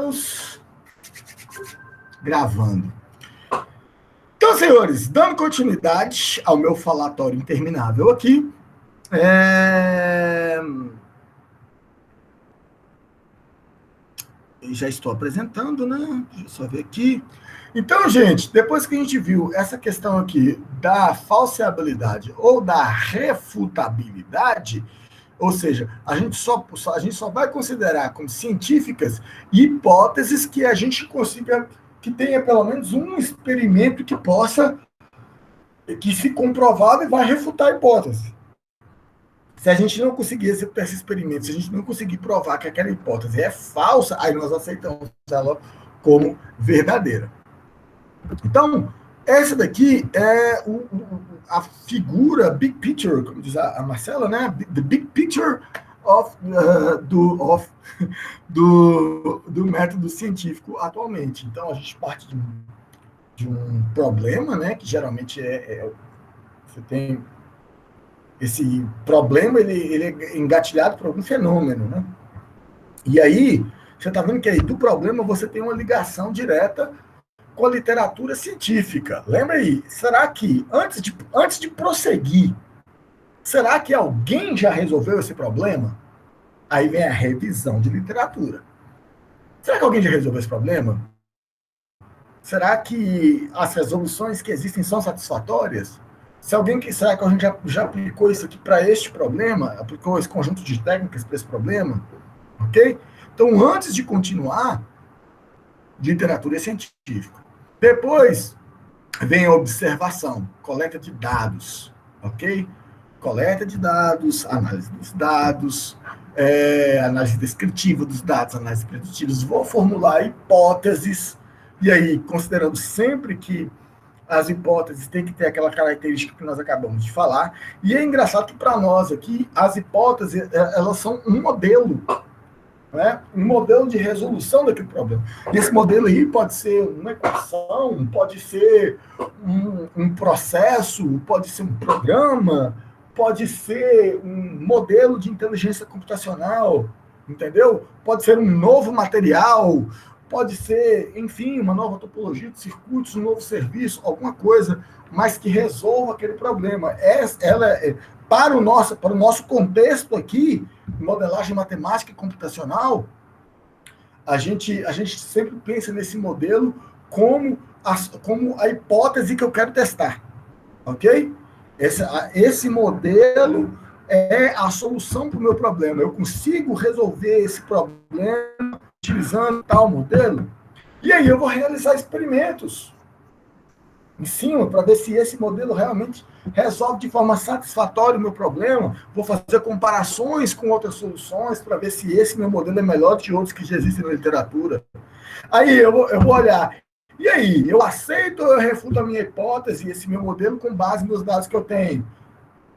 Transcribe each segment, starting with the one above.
Estamos gravando. Então, senhores, dando continuidade ao meu falatório interminável aqui, já estou apresentando, né? Deixa eu só ver aqui. Então, gente, depois que a gente viu essa questão aqui da falseabilidade ou da refutabilidade, ou seja, a gente só vai considerar como científicas hipóteses que a gente consiga, que tenha pelo menos um experimento que se comprovado e vai refutar a hipótese. Se a gente não conseguir esse experimento, se a gente não conseguir provar que aquela hipótese é falsa, aí nós aceitamos ela como verdadeira. Então, essa daqui é a figura, big picture, como diz a Marcela, né? The big picture do método científico atualmente. Então, a gente parte de um problema, né? Que geralmente você tem esse problema, ele é engatilhado por algum fenômeno, né? E aí, você está vendo que aí do problema você tem uma ligação direta com a literatura científica. Lembra aí, será que, antes de prosseguir, será que alguém já resolveu esse problema? Aí vem a revisão de literatura. Será que alguém já resolveu esse problema? Será que as resoluções que existem são satisfatórias? Será que a gente já aplicou isso aqui para este problema? Aplicou esse conjunto de técnicas para esse problema? Ok? Então, antes de continuar, literatura científica. Depois vem a observação, coleta de dados, ok? Coleta de dados, análise dos dados, análise descritiva dos dados, análise preditivas. Vou formular hipóteses, e aí, considerando sempre que as hipóteses têm que ter aquela característica que nós acabamos de falar. E é engraçado que, para nós aqui, as hipóteses, elas são um modelo, né? Um modelo de resolução daquele problema. Esse modelo aí pode ser uma equação, pode ser um processo, pode ser um programa, pode ser um modelo de inteligência computacional, entendeu? Pode ser um novo material, pode ser, enfim, uma nova topologia de circuitos, um novo serviço, alguma coisa, mas que resolva aquele problema. Para o nosso contexto aqui, modelagem matemática e computacional, a gente sempre pensa nesse modelo como a hipótese que eu quero testar, ok? Esse modelo é a solução para o meu problema. Eu consigo resolver esse problema utilizando tal modelo? E aí eu vou realizar experimentos em cima para ver se esse modelo realmente resolve de forma satisfatória o meu problema. Vou fazer comparações com outras soluções para ver se esse meu modelo é melhor que outros que já existem na literatura. Aí eu vou olhar. E aí, eu aceito ou eu refuto a minha hipótese, esse meu modelo, com base nos dados que eu tenho?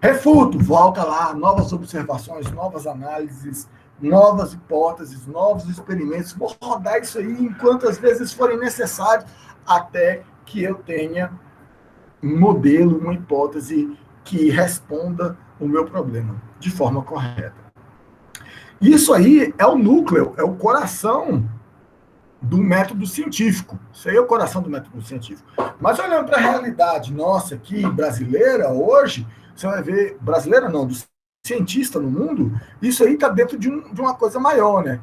Refuto, volta lá, novas observações, novas análises, novas hipóteses, novos experimentos. Vou rodar isso aí em quantas vezes forem necessários, até que eu tenha um modelo, uma hipótese que responda o meu problema de forma correta. Isso aí é o núcleo, é o coração do método científico. Isso aí é o coração do método científico. Mas olhando para a realidade nossa aqui, brasileira, hoje, você vai ver, brasileira não, do cientista no mundo, isso aí está dentro de uma coisa maior, né?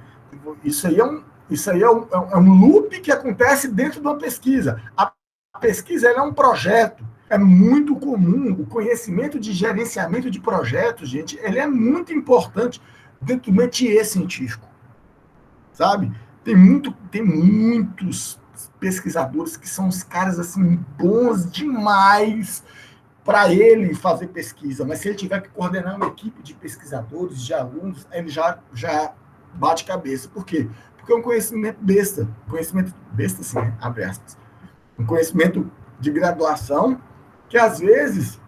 Isso aí é um loop que acontece dentro de uma pesquisa. A pesquisa é um projeto. É muito comum. O conhecimento de gerenciamento de projetos, gente, ele é muito importante dentro do métier científico. Sabe? Tem muitos pesquisadores que são os caras assim bons demais para ele fazer pesquisa, mas se ele tiver que coordenar uma equipe de pesquisadores, de alunos, ele já bate cabeça. Por quê? Porque é um conhecimento besta, assim, abre aspas, um conhecimento de graduação que às vezes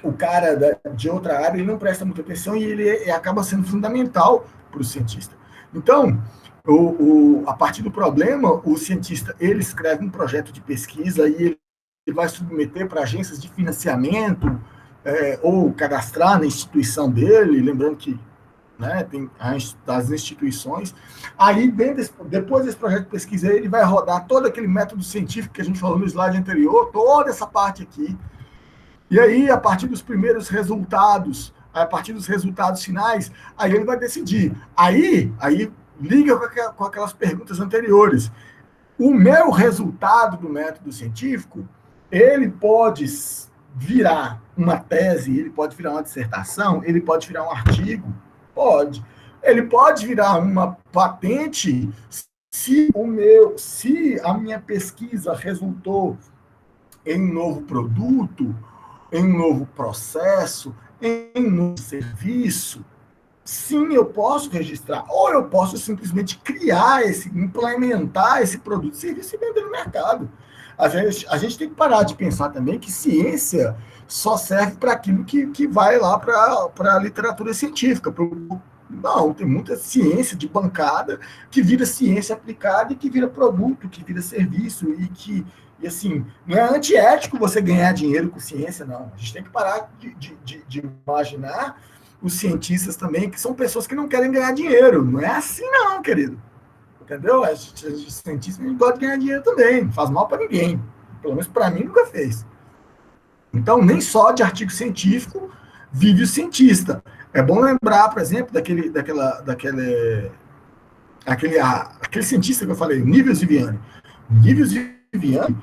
o cara de outra área ele não presta muita atenção e ele acaba sendo fundamental para o cientista. Então, a partir do problema, o cientista ele escreve um projeto de pesquisa e ele vai submeter para agências de financiamento ou cadastrar na instituição dele, lembrando que né? Tem as instituições. Aí, depois desse projeto de pesquisa, ele vai rodar todo aquele método científico que a gente falou no slide anterior, toda essa parte aqui. E aí, a partir dos primeiros resultados, a partir dos resultados finais, aí ele vai decidir. Aí liga com aquelas perguntas anteriores. O meu resultado do método científico, ele pode virar uma tese, ele pode virar uma dissertação, ele pode virar um artigo, pode. Ele pode virar uma patente se a minha pesquisa resultou em um novo produto, em um novo processo, em um novo serviço. Sim, eu posso registrar, ou eu posso simplesmente implementar esse produto e serviço e vender no mercado. A gente tem que parar de pensar também que ciência só serve para aquilo que vai lá para a literatura científica. Não, tem muita ciência de bancada que vira ciência aplicada e que vira produto, que vira serviço e assim, não é antiético você ganhar dinheiro com ciência, não. A gente tem que parar de imaginar os cientistas também, que são pessoas que não querem ganhar dinheiro. Não é assim, não, querido. Entendeu? Os cientistas não gostam de ganhar dinheiro também. Não faz mal para ninguém. Pelo menos para mim nunca fez. Então, nem só de artigo científico vive o cientista. É bom lembrar, por exemplo, aquele cientista que eu falei, Níveis Viviani. Níveis Viviani,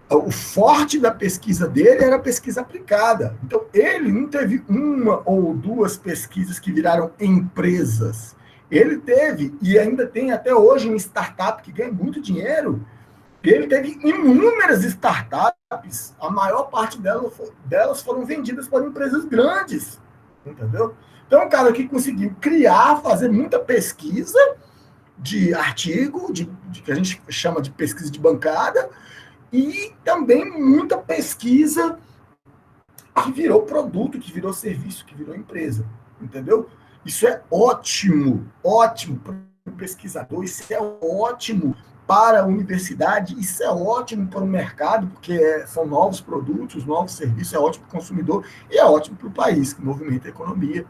o forte da pesquisa dele era a pesquisa aplicada. Então, ele não teve uma ou duas pesquisas que viraram empresas. Ele teve, e ainda tem até hoje, uma startup que ganha muito dinheiro. Ele teve inúmeras startups, a maior parte delas foram vendidas para empresas grandes. Entendeu? Então, um cara que conseguiu fazer muita pesquisa de artigo, que a gente chama de pesquisa de bancada, e também muita pesquisa que virou produto, que virou serviço, que virou empresa, entendeu? Isso é ótimo para o pesquisador, isso é ótimo para a universidade, isso é ótimo para o mercado, porque são novos produtos, novos serviços, é ótimo para o consumidor e é ótimo para o país, que movimenta a economia.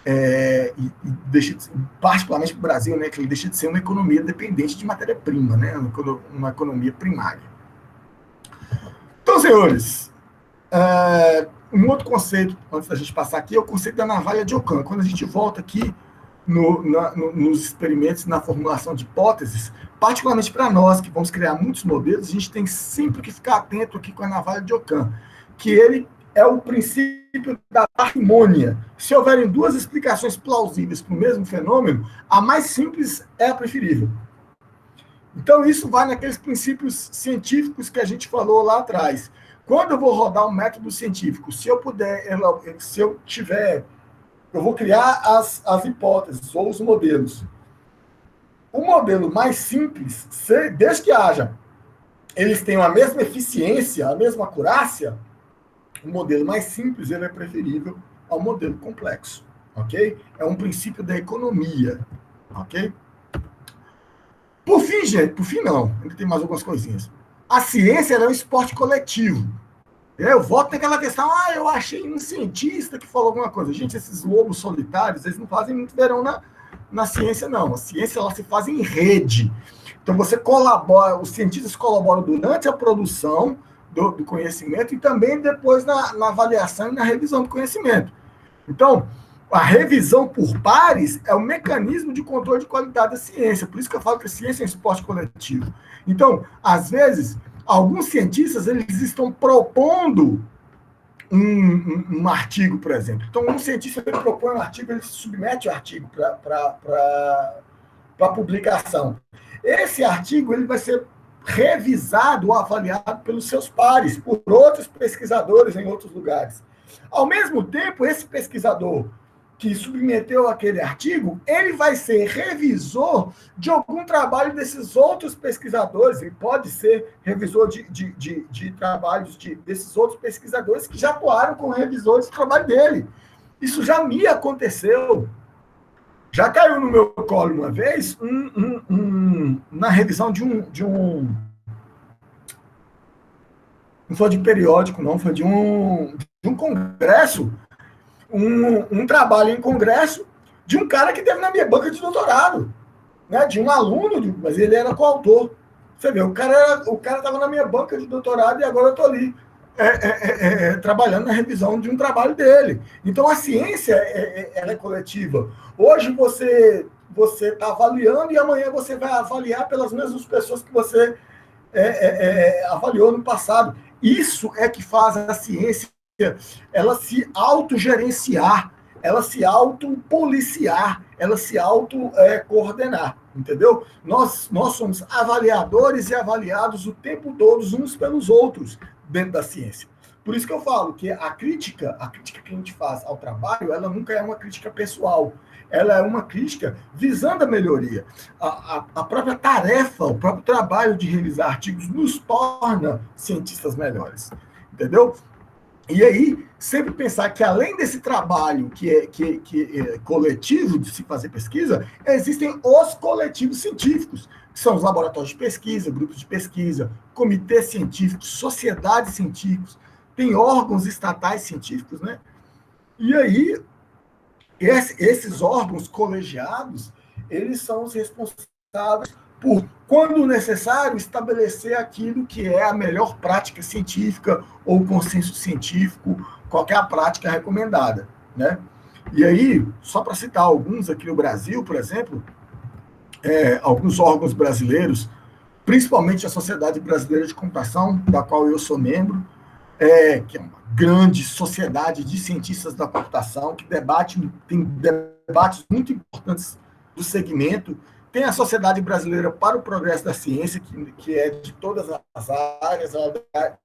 E deixa particularmente para o Brasil, né, que ele deixa de ser uma economia dependente de matéria-prima, né, uma economia primária. Então, senhores, um outro conceito, antes da gente passar aqui, é o conceito da navalha de Ockham. Quando a gente volta aqui nos experimentos, na formulação de hipóteses, particularmente para nós, que vamos criar muitos modelos, a gente tem sempre que ficar atento aqui com a navalha de Ockham, que ele é o princípio da parcimônia. Se houverem duas explicações plausíveis para o mesmo fenômeno, a mais simples é a preferível. Então, isso vai naqueles princípios científicos que a gente falou lá atrás. Quando eu vou rodar um método científico, se eu vou criar as hipóteses ou os modelos. O modelo mais simples, desde que eles tenham a mesma eficiência, a mesma acurácia, o modelo mais simples ele é preferível ao modelo complexo, ok? É um princípio da economia, ok? Por fim não, ainda tem mais algumas coisinhas. A ciência é um esporte coletivo. Eu volto naquela questão, eu achei um cientista que falou alguma coisa. Gente, esses lobos solitários, eles não fazem muito verão na ciência, não. A ciência, ela se faz em rede. Então, você colabora, os cientistas colaboram durante a produção do conhecimento e também depois na avaliação e na revisão do conhecimento. Então, a revisão por pares é um mecanismo de controle de qualidade da ciência. Por isso que eu falo que a ciência é um esporte coletivo. Então, às vezes, alguns cientistas eles estão propondo um artigo, por exemplo. Então, um cientista ele propõe um artigo, ele submete o artigo para publicação. Esse artigo ele vai ser revisado ou avaliado pelos seus pares, por outros pesquisadores em outros lugares. Ao mesmo tempo, esse pesquisador que submeteu aquele artigo, ele vai ser revisor de algum trabalho desses outros pesquisadores, ele pode ser revisor de trabalhos desses outros pesquisadores que já atuaram como revisores do trabalho dele. Isso já me aconteceu. Já caiu no meu colo uma vez, na revisão de um... Não foi de periódico, não, foi de um congresso, um trabalho em congresso, de um cara que teve na minha banca de doutorado, né? De um aluno, mas ele era coautor. Você vê, o cara estava na minha banca de doutorado e agora eu estou ali trabalhando na revisão de um trabalho dele. Então, a ciência ela é coletiva. Hoje você está avaliando e amanhã você vai avaliar pelas mesmas pessoas que você avaliou no passado. Isso é que faz a ciência ela se autogerenciar, ela se autopoliciar, ela se autocoordenar, entendeu? Nós somos avaliadores e avaliados o tempo todo uns pelos outros dentro da ciência. Por isso que eu falo que a crítica que a gente faz ao trabalho, ela nunca é uma crítica pessoal, ela é uma crítica visando a melhoria. A própria tarefa, o próprio trabalho de revisar artigos nos torna cientistas melhores, entendeu? E aí, sempre pensar que além desse trabalho que é coletivo de se fazer pesquisa, existem os coletivos científicos, que são os laboratórios de pesquisa, grupos de pesquisa, comitês científicos, sociedades científicas, tem órgãos estatais científicos, né? E aí, esses órgãos colegiados, eles são os responsáveis por, quando necessário, estabelecer aquilo que é a melhor prática científica ou consenso científico, qualquer prática recomendada, né? E aí, só para citar alguns aqui no Brasil, por exemplo, alguns órgãos brasileiros, principalmente a Sociedade Brasileira de Computação, da qual eu sou membro, que é uma grande sociedade de cientistas da computação, que tem debates muito importantes do segmento. Tem a Sociedade Brasileira para o Progresso da Ciência, que é de todas as áreas,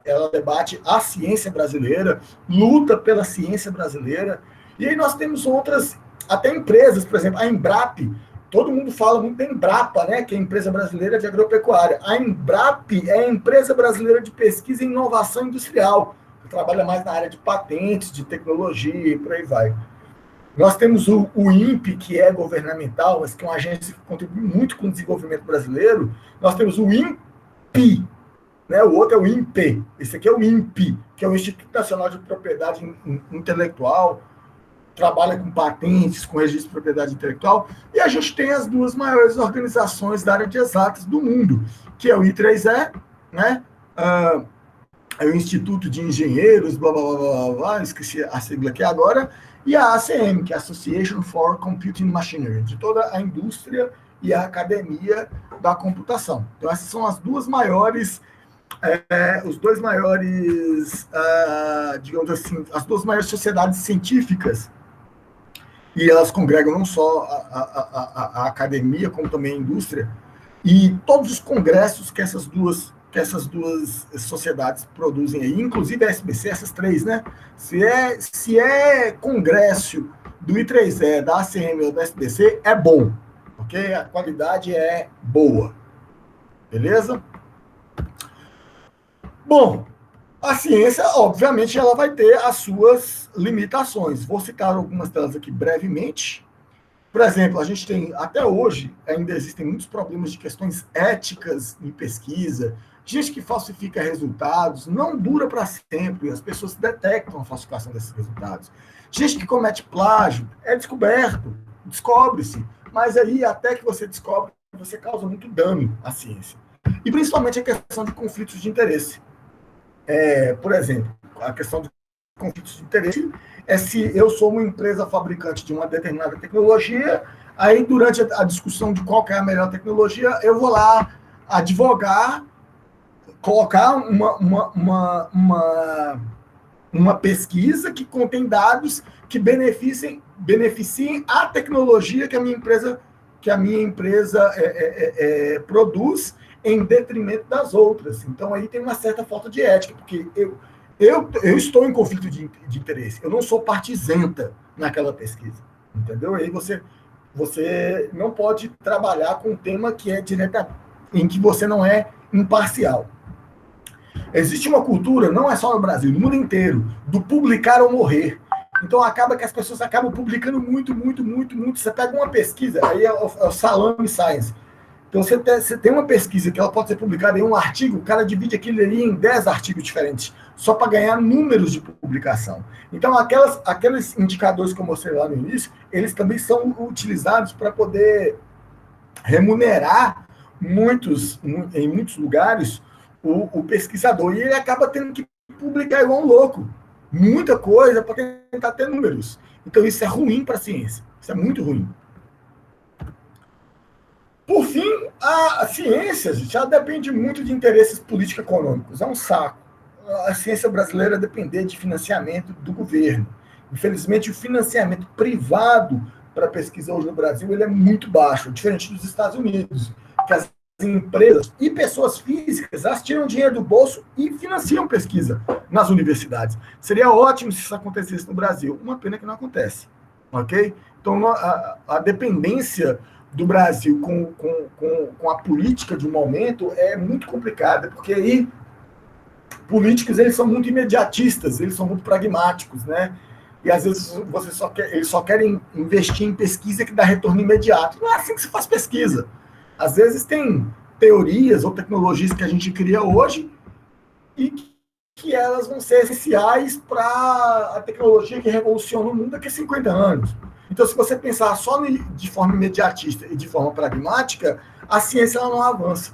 ela debate a ciência brasileira, luta pela ciência brasileira. E aí nós temos outras, até empresas, por exemplo, a Embrap. Todo mundo fala muito da Embrapa, né, que é a Empresa Brasileira de Agropecuária. A Embrap é a Empresa Brasileira de Pesquisa e Inovação Industrial, que trabalha mais na área de patentes, de tecnologia e por aí vai. Nós temos o INPE, que é governamental, mas que é uma agência que contribui muito com o desenvolvimento brasileiro. Nós temos o INPI, né? O outro é o INPE. Esse aqui é o INPI, que é o Instituto Nacional de Propriedade Intelectual, trabalha com patentes, com registro de propriedade intelectual. E a gente tem as duas maiores organizações da área de exatas do mundo, que é o I3E, né? É o Instituto de Engenheiros, blá, blá, blá, blá, blá, esqueci a sigla aqui agora, e a ACM, que é a Association for Computing Machinery, de toda a indústria e a academia da computação. Então, essas são as duas maiores, os dois maiores, digamos assim, as duas maiores sociedades científicas, e elas congregam não só a academia, como também a indústria, e todos os congressos que essas duas sociedades produzem aí, inclusive a SBC, essas três, né? Se é congresso do I3E, da ACM ou da SBC, é bom, ok? A qualidade é boa, beleza? Bom, a ciência, obviamente, ela vai ter as suas limitações. Vou citar algumas delas aqui brevemente. Por exemplo, a gente tem, até hoje, ainda existem muitos problemas de questões éticas em pesquisa, gente que falsifica resultados, não dura para sempre, as pessoas detectam a falsificação desses resultados. Gente que comete plágio, é descoberto, descobre-se, mas aí, até que você descobre, você causa muito dano à ciência. E principalmente a questão de conflitos de interesse. Por exemplo, a questão de conflitos de interesse é se eu sou uma empresa fabricante de uma determinada tecnologia, aí durante a discussão de qual que é a melhor tecnologia, eu vou lá advogar, colocar uma pesquisa que contém dados que beneficiem a tecnologia que a minha empresa produz em detrimento das outras. Então, aí tem uma certa falta de ética, porque eu estou em conflito de interesse, eu não sou parte isenta naquela pesquisa, entendeu? Aí você não pode trabalhar com um tema que é em que você não é imparcial. Existe uma cultura, não é só no Brasil, no mundo inteiro, do publicar ou morrer. Então acaba que as pessoas acabam publicando muito. Você pega uma pesquisa, aí é o Salame Science. Então, você tem uma pesquisa que ela pode ser publicada em um artigo, o cara divide aquilo ali em 10 artigos diferentes, só para ganhar números de publicação. Então, aqueles indicadores que eu mostrei lá no início, eles também são utilizados para poder remunerar em muitos lugares o pesquisador. E ele acaba tendo que publicar igual um louco. Muita coisa para tentar ter números. Então, isso é ruim para a ciência. Isso é muito ruim. Por fim, a ciência já depende muito de interesses político-econômicos. É um saco. A ciência brasileira depende de financiamento do governo. Infelizmente, o financiamento privado para pesquisa hoje no Brasil ele é muito baixo, diferente dos Estados Unidos, que as empresas e pessoas físicas elas tiram dinheiro do bolso e financiam pesquisa nas universidades. Seria ótimo se isso acontecesse no Brasil. Uma pena que não acontece. Ok? Então, a dependência do Brasil com a política de um momento é muito complicada, porque aí políticos eles são muito imediatistas, eles são muito pragmáticos, né? E às vezes eles só querem investir em pesquisa que dá retorno imediato. Não é assim que se faz pesquisa. Às vezes tem teorias ou tecnologias que a gente cria hoje e que elas vão ser essenciais para a tecnologia que revoluciona o mundo daqui a 50 anos. Então, se você pensar só de forma imediatista e de forma pragmática, a ciência ela não avança,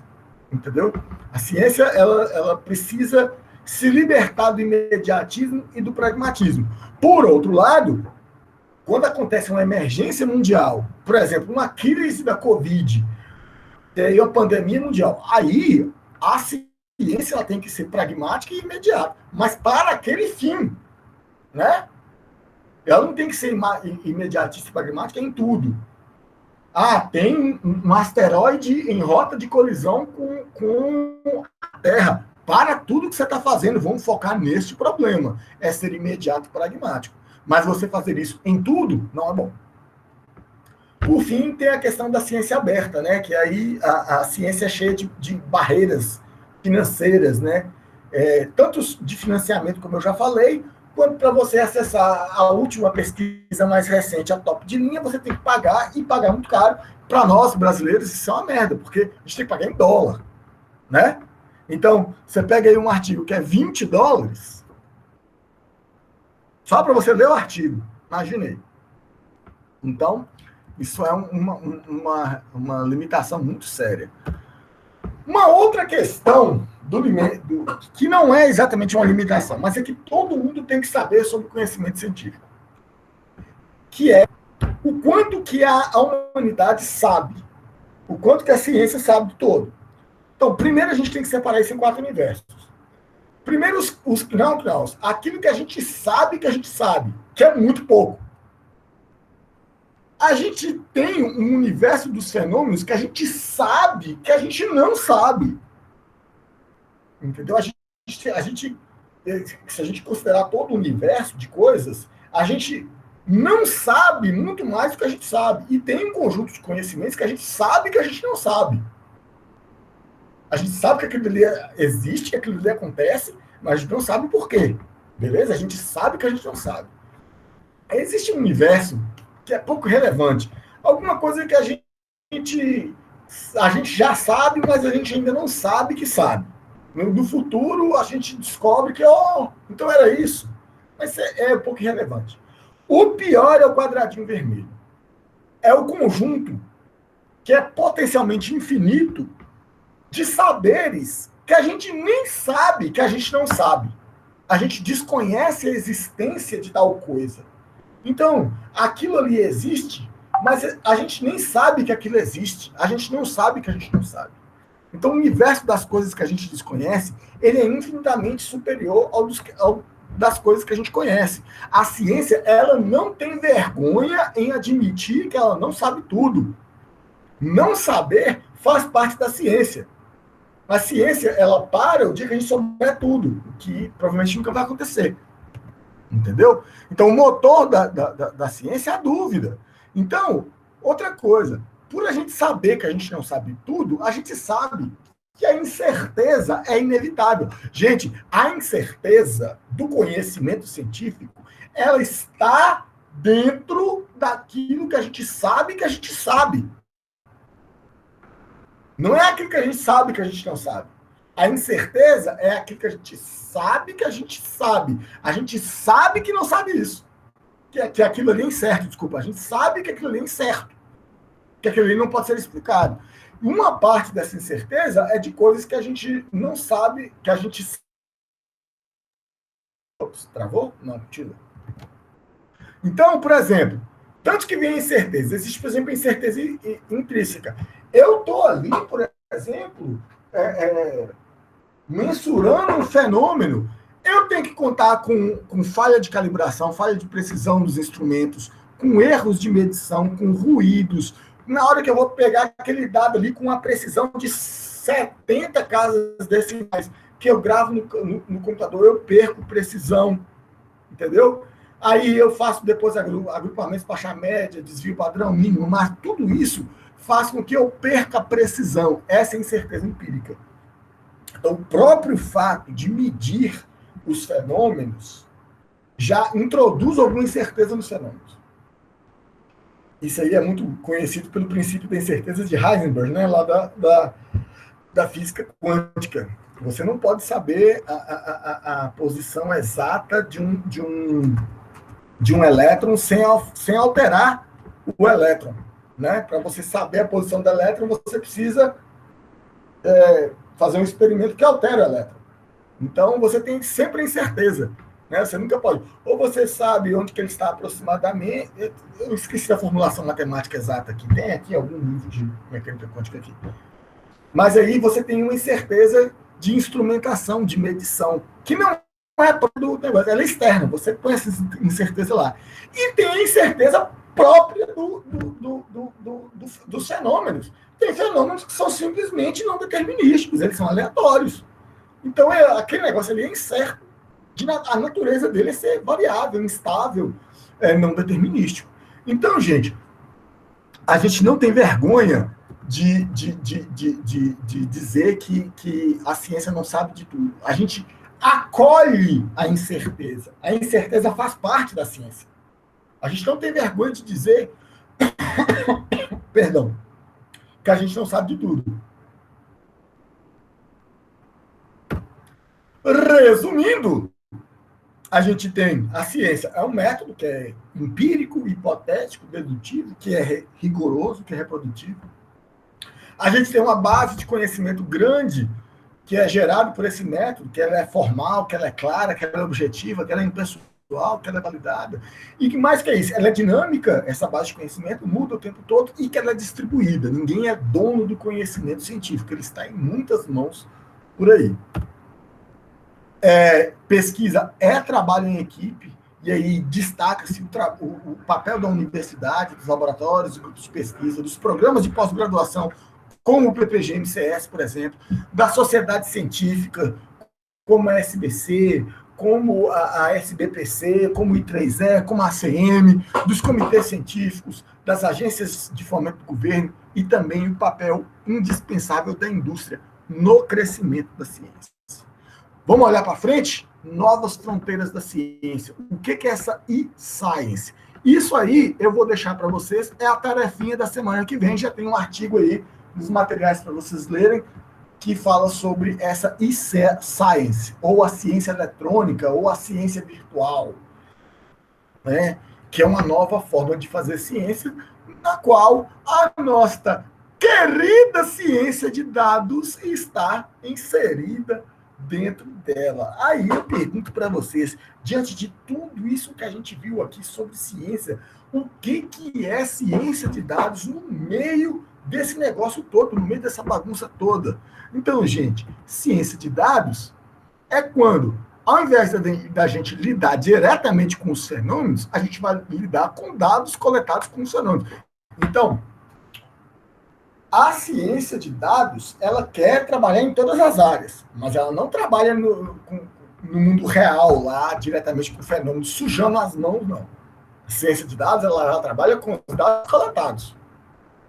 entendeu? A ciência ela precisa se libertar do imediatismo e do pragmatismo. Por outro lado, quando acontece uma emergência mundial, por exemplo, uma crise da Covid, e aí uma pandemia mundial, aí a ciência ela tem que ser pragmática e imediata, mas para aquele fim, né? Ela não tem que ser imediatista e pragmática em tudo. Ah, tem um asteroide em rota de colisão com a Terra. Para tudo que você está fazendo, vamos focar neste problema. É ser imediato e pragmático. Mas você fazer isso em tudo não é bom. Por fim, tem a questão da ciência aberta, né? Que aí a ciência é cheia de barreiras financeiras, né? Tanto de financiamento, como eu já falei, quanto para você acessar a última pesquisa mais recente, a top de linha, você tem que pagar e pagar muito caro. Para nós, brasileiros, isso é uma merda, porque a gente tem que pagar em dólar, né? Então, você pega aí um artigo que é $20, só para você ler o artigo, imaginei. Então, isso é uma limitação muito séria. Uma outra questão que não é exatamente uma limitação, mas é que todo mundo tem que saber sobre o conhecimento científico, que é o quanto que a humanidade sabe, o quanto que a ciência sabe do todo. Então, primeiro a gente tem que separar isso em 4 universos. Primeiro, aquilo que a gente sabe, que é muito pouco. A gente tem um universo dos fenômenos que a gente sabe que a gente não sabe. Entendeu? Se a gente considerar todo o universo de coisas, a gente não sabe muito mais do que a gente sabe. E tem um conjunto de conhecimentos que a gente sabe que a gente não sabe. A gente sabe que aquilo ali existe, que aquilo ali acontece, mas a gente não sabe por quê. Beleza? A gente sabe que a gente não sabe. Existe um universo que é pouco relevante. Alguma coisa que a gente já sabe, mas a gente ainda não sabe que sabe. No futuro, a gente descobre que, então era isso. Mas é um pouco irrelevante. O pior é o quadradinho vermelho. É o conjunto que é potencialmente infinito de saberes que a gente nem sabe que a gente não sabe. A gente desconhece a existência de tal coisa. Então, aquilo ali existe, mas a gente nem sabe que aquilo existe. A gente não sabe que a gente não sabe. Então, o universo das coisas que a gente desconhece, ele é infinitamente superior ao das coisas que a gente conhece. A ciência, ela não tem vergonha em admitir que ela não sabe tudo. Não saber faz parte da ciência. A ciência, ela para o dia que a gente souber tudo, o que provavelmente nunca vai acontecer. Entendeu? Então, o motor da ciência é a dúvida. Então, outra coisa, por a gente saber que a gente não sabe tudo, a gente sabe que a incerteza é inevitável. Gente, a incerteza do conhecimento científico, ela está dentro daquilo que a gente sabe que a gente sabe. Não é aquilo que a gente sabe que a gente não sabe. A incerteza é aquilo que a gente sabe que a gente sabe. A gente sabe que não sabe isso. Que aquilo ali é incerto, desculpa. A gente sabe que aquilo ali é incerto. Que aquilo ali não pode ser explicado. Uma parte dessa incerteza é de coisas que a gente não sabe, que a gente... Ops, travou? Não, tira. Então, por exemplo, tanto que vem a incerteza. Existe, por exemplo, a incerteza intrínseca. Eu estou ali, por exemplo, mensurando um fenômeno, eu tenho que contar com falha de calibração, falha de precisão dos instrumentos, com erros de medição, com ruídos. Na hora que eu vou pegar aquele dado ali com uma precisão de 70 casas decimais, que eu gravo no computador, eu perco precisão, entendeu? Aí eu faço depois agrupamentos para achar média, desvio padrão, mínimo, mas tudo isso faz com que eu perca a precisão. Essa é a incerteza empírica. Então, o próprio fato de medir os fenômenos já introduz alguma incerteza nos fenômenos. Isso aí é muito conhecido pelo princípio da incerteza de Heisenberg, né, lá da física quântica. Você não pode saber a posição exata de um elétron sem alterar o elétron. Né? Para você saber a posição do elétron, você precisa fazer um experimento que altere o elétron. Então, você tem sempre a incerteza. Né? Você nunca pode. Ou você sabe onde que ele está aproximadamente. Eu esqueci a formulação matemática exata aqui. Tem aqui algum livro de mecânica quântica aqui. Mas aí você tem uma incerteza de instrumentação, de medição, que não é todo o negócio, ela é externa. Você põe essa incerteza lá. E tem a incerteza própria dos fenômenos. Tem fenômenos que são simplesmente não determinísticos, eles são aleatórios. Então, aquele negócio ali é incerto. A natureza dele é ser variável, instável, não determinístico. Então, gente, a gente não tem vergonha de dizer que a ciência não sabe de tudo. A gente acolhe a incerteza. A incerteza faz parte da ciência. A gente não tem vergonha de dizer perdão, que a gente não sabe de tudo. Resumindo, a gente tem a ciência, é um método que é empírico, hipotético, dedutivo, que é rigoroso, que é reprodutivo. A gente tem uma base de conhecimento grande que é gerado por esse método, que ela é formal, que ela é clara, que ela é objetiva, que ela é impessoal, que ela é validada. E que mais que é isso? Ela é dinâmica, essa base de conhecimento, muda o tempo todo e que ela é distribuída. Ninguém é dono do conhecimento científico, ele está em muitas mãos por aí. Pesquisa é trabalho em equipe, e aí destaca-se o papel da universidade, dos laboratórios, dos grupos de pesquisa, dos programas de pós-graduação, como o PPG-MCS, por exemplo, da sociedade científica, como a SBC, como a SBPC, como o I3E, como a ACM, dos comitês científicos, das agências de fomento do governo e também o papel indispensável da indústria no crescimento da ciência. Vamos olhar para frente? Novas fronteiras da ciência. O que é essa e-science? Isso aí eu vou deixar para vocês, é a tarefinha da semana que vem, já tem um artigo aí nos materiais para vocês lerem, que fala sobre essa e-science, ou a ciência eletrônica, ou a ciência virtual, né? Que é uma nova forma de fazer ciência, na qual a nossa querida ciência de dados está inserida dentro dela. Aí eu pergunto para vocês, diante de tudo isso que a gente viu aqui sobre ciência, o que é ciência de dados no meio desse negócio todo, no meio dessa bagunça toda? Então, gente, ciência de dados é quando, ao invés da gente lidar diretamente com os fenômenos, a gente vai lidar com dados coletados com os fenômenos. Então, a ciência de dados, ela quer trabalhar em todas as áreas, mas ela não trabalha no mundo real, lá, diretamente com o fenômeno, sujando as mãos, não. A ciência de dados, ela trabalha com os dados coletados.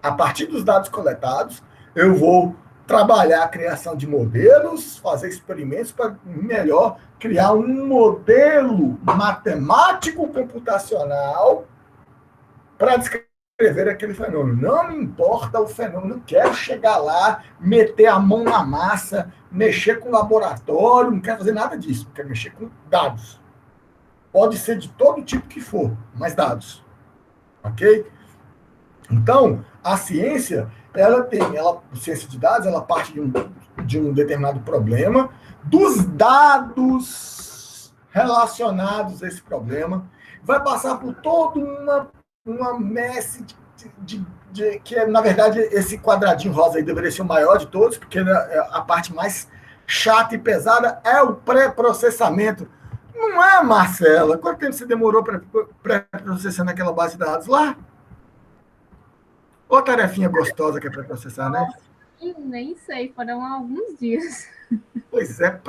A partir dos dados coletados, eu vou trabalhar a criação de modelos, fazer experimentos para, melhor, criar um modelo matemático computacional para descrever descrever aquele fenômeno. Não me importa o fenômeno, não quero chegar lá, meter a mão na massa, mexer com o laboratório, não quero fazer nada disso, não quero mexer com dados. Pode ser de todo tipo que for, mas dados. Ok? Então, a ciência, a ciência de dados, ela parte de um determinado problema, dos dados relacionados a esse problema, vai passar por toda uma messe que, na verdade, esse quadradinho rosa aí deveria ser o maior de todos, porque a parte mais chata e pesada é o pré-processamento. Não é, Marcela? Quanto tempo você demorou para pré-processando aquela base de dados lá? Ô tarefinha gostosa que é pré-processar, né? Nem sei, foram alguns dias. Pois é,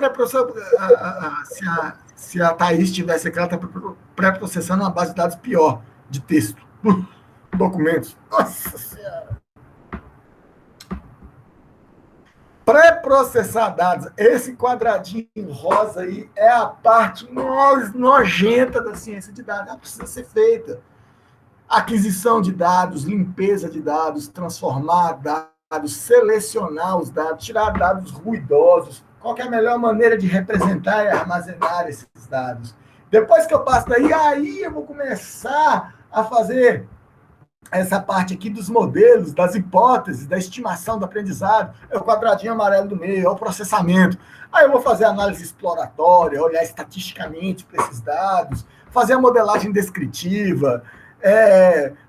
se a Thaís tivesse aqui, ela está pré-processando uma base de dados pior, de texto, documentos. Nossa Senhora! Pré-processar dados, esse quadradinho rosa aí é a parte mais nojenta da ciência de dados. Ela precisa ser feita. Aquisição de dados, limpeza de dados, transformar dados, selecionar os dados, tirar dados ruidosos. Qual é a melhor maneira de representar e armazenar esses dados? Depois que eu passo daí, aí eu vou começar a fazer essa parte aqui dos modelos, das hipóteses, da estimação do aprendizado, é o quadradinho amarelo do meio, é o processamento. Aí eu vou fazer a análise exploratória, olhar estatisticamente para esses dados, fazer a modelagem descritiva,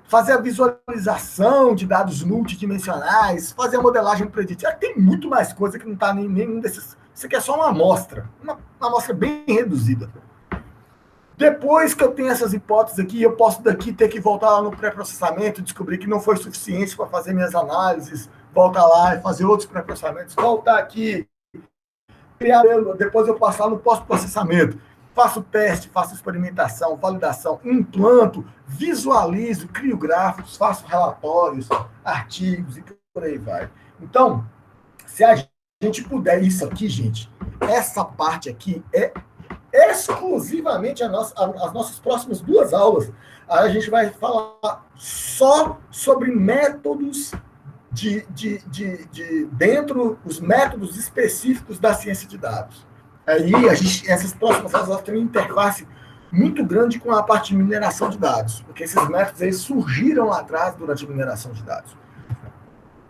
fazer a visualização de dados multidimensionais, fazer a modelagem preditiva. Tem muito mais coisa que não está em nenhum desses. Isso aqui é só uma amostra, uma amostra bem reduzida. Depois que eu tenho essas hipóteses aqui, eu posso daqui ter que voltar lá no pré-processamento, descobrir que não foi suficiente para fazer minhas análises, voltar lá e fazer outros pré-processamentos, voltar aqui, criar, depois eu passo lá no pós-processamento, faço teste, faço experimentação, validação, implanto, visualizo, crio gráficos, faço relatórios, artigos e por aí vai. Então, se a gente puder isso aqui, gente, essa parte aqui é exclusivamente as nossas próximas 2 aulas. Aí a gente vai falar só sobre métodos dentro os métodos específicos da ciência de dados. Aí essas próximas aulas têm uma interface muito grande com a parte de mineração de dados, porque esses métodos aí surgiram lá atrás durante a mineração de dados.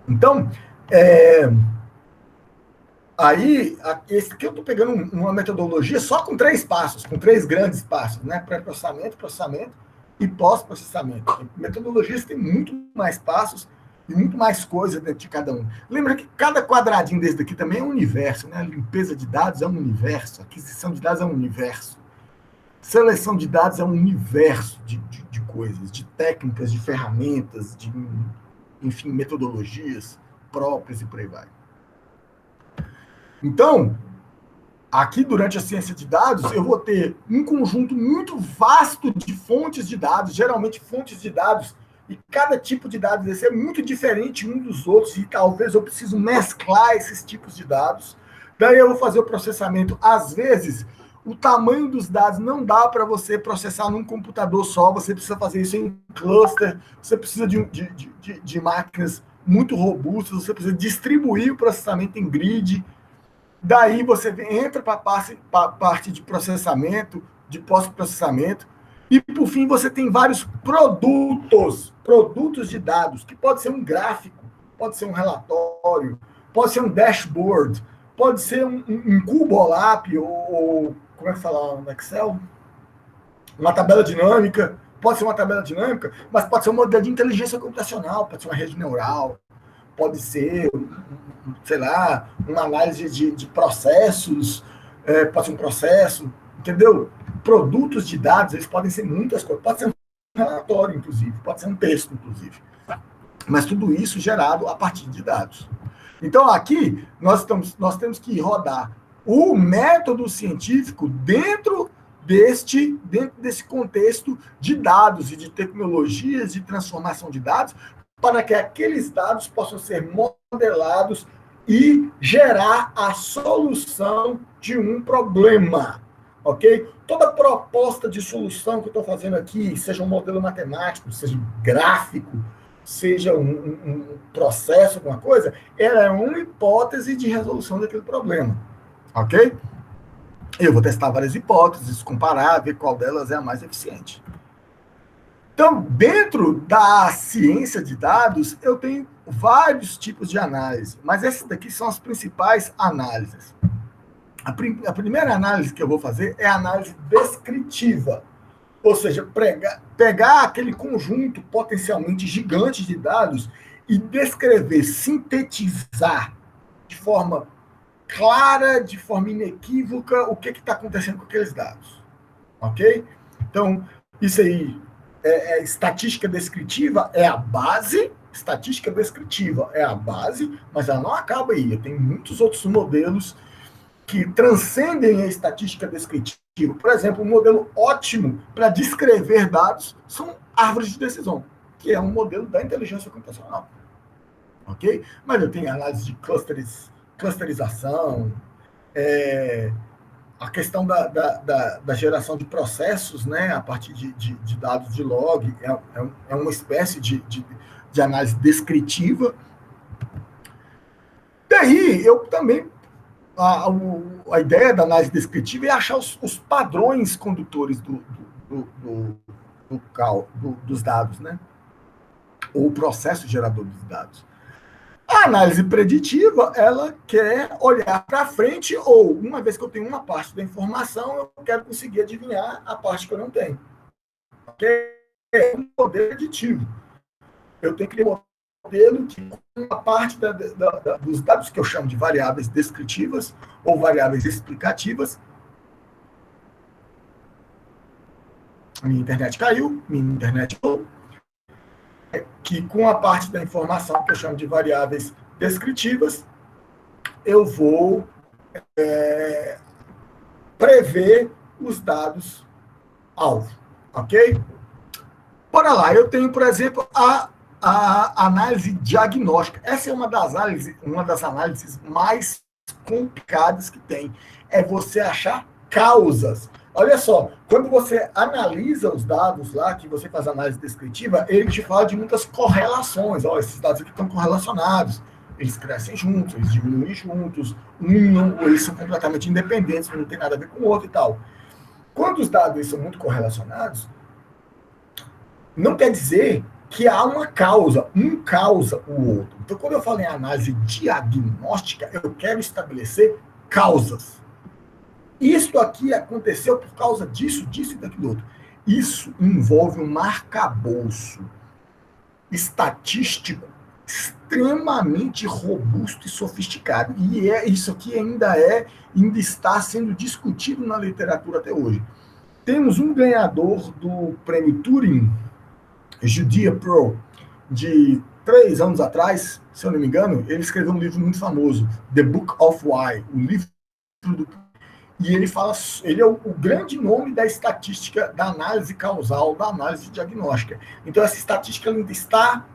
Então, aí, esse aqui eu estou pegando uma metodologia só com 3 passos, com 3 grandes passos, né? Pré-processamento, processamento e pós-processamento. Metodologias têm muito mais passos e muito mais coisa dentro de cada um. Lembra que cada quadradinho desse daqui também é um universo, né? Limpeza de dados é um universo, aquisição de dados é um universo, seleção de dados é um universo de coisas, de técnicas, de ferramentas, enfim, metodologias próprias e por aí vai. Então, aqui durante a ciência de dados, eu vou ter um conjunto muito vasto de fontes de dados, geralmente fontes de dados, e cada tipo de dados desse é muito diferente um dos outros, e talvez eu preciso mesclar esses tipos de dados. Daí eu vou fazer o processamento. Às vezes, o tamanho dos dados não dá para você processar num computador só, você precisa fazer isso em cluster, você precisa de máquinas muito robustas, você precisa distribuir o processamento em grid. Daí você entra para a parte de processamento, de pós-processamento, e por fim você tem vários produtos de dados, que pode ser um gráfico, pode ser um relatório, pode ser um dashboard, pode ser um Cubolap, ou como é que fala no Excel? Uma tabela dinâmica, pode ser uma tabela dinâmica, mas pode ser um modelo de inteligência computacional, pode ser uma rede neural, pode ser, sei lá, uma análise de processos, pode ser um processo, entendeu? Produtos de dados, eles podem ser muitas coisas, pode ser um relatório, inclusive, pode ser um texto, inclusive. Mas tudo isso gerado a partir de dados. Então, aqui, nós temos que rodar o método científico dentro desse contexto de dados e de tecnologias de transformação de dados, para que aqueles dados possam ser modelados e gerar a solução de um problema, ok? Toda proposta de solução que eu estou fazendo aqui, seja um modelo matemático, seja um gráfico, seja um processo, alguma coisa, ela é uma hipótese de resolução daquele problema. Ok? Eu vou testar várias hipóteses, comparar, ver qual delas é a mais eficiente. Então, dentro da ciência de dados, eu tenho vários tipos de análise, mas essas daqui são as principais análises. A primeira análise que eu vou fazer é a análise descritiva, ou seja, pegar aquele conjunto potencialmente gigante de dados e descrever, sintetizar de forma clara, de forma inequívoca, o que está acontecendo com aqueles dados. Ok? Então, isso aí estatística descritiva é a base, estatística descritiva é a base, mas ela não acaba aí. Tem muitos outros modelos que transcendem a estatística descritiva. Por exemplo, um modelo ótimo para descrever dados são árvores de decisão, que é um modelo da inteligência computacional. Ok? Mas eu tenho análise de clusterização, a questão da geração de processos, né, a partir de dados de log, é uma espécie de análise descritiva. Daí, eu também, a ideia da análise descritiva é achar os padrões condutores dos dados, né, ou o processo gerador dos dados. A análise preditiva, ela quer olhar para frente, ou uma vez que eu tenho uma parte da informação, eu quero conseguir adivinhar a parte que eu não tenho. É um modelo preditivo. Eu tenho que ter um modelo que, uma parte dos dados que eu chamo de variáveis descritivas ou variáveis explicativas. Minha internet caiu, minha internet caiu. Que com a parte da informação que eu chamo de variáveis descritivas, eu vou prever os dados alvo, ok? Bora lá, eu tenho, por exemplo, a análise diagnóstica. Essa é uma das análises mais complicadas que tem. É você achar causas. Olha só, quando você analisa os dados lá, que você faz análise descritiva, ele te fala de muitas correlações. Ó, esses dados aqui estão correlacionados. Eles crescem juntos, eles diminuem juntos, eles são completamente independentes, não tem nada a ver com o outro e tal. Quando os dados são muito correlacionados, não quer dizer que há uma causa, um causa o outro. Então, quando eu falo em análise diagnóstica, eu quero estabelecer causas. Isto aqui aconteceu por causa disso, disso e daquilo outro. Isso envolve um arcabouço estatístico extremamente robusto e sofisticado. E isso aqui ainda está sendo discutido na literatura até hoje. Temos um ganhador do prêmio Turing, Judea Pearl, de 3 anos atrás, se eu não me engano, ele escreveu um livro muito famoso, The Book of Why, o livro do... E ele fala, ele é o grande nome da estatística, da análise causal, da análise diagnóstica. Então, essa estatística ainda está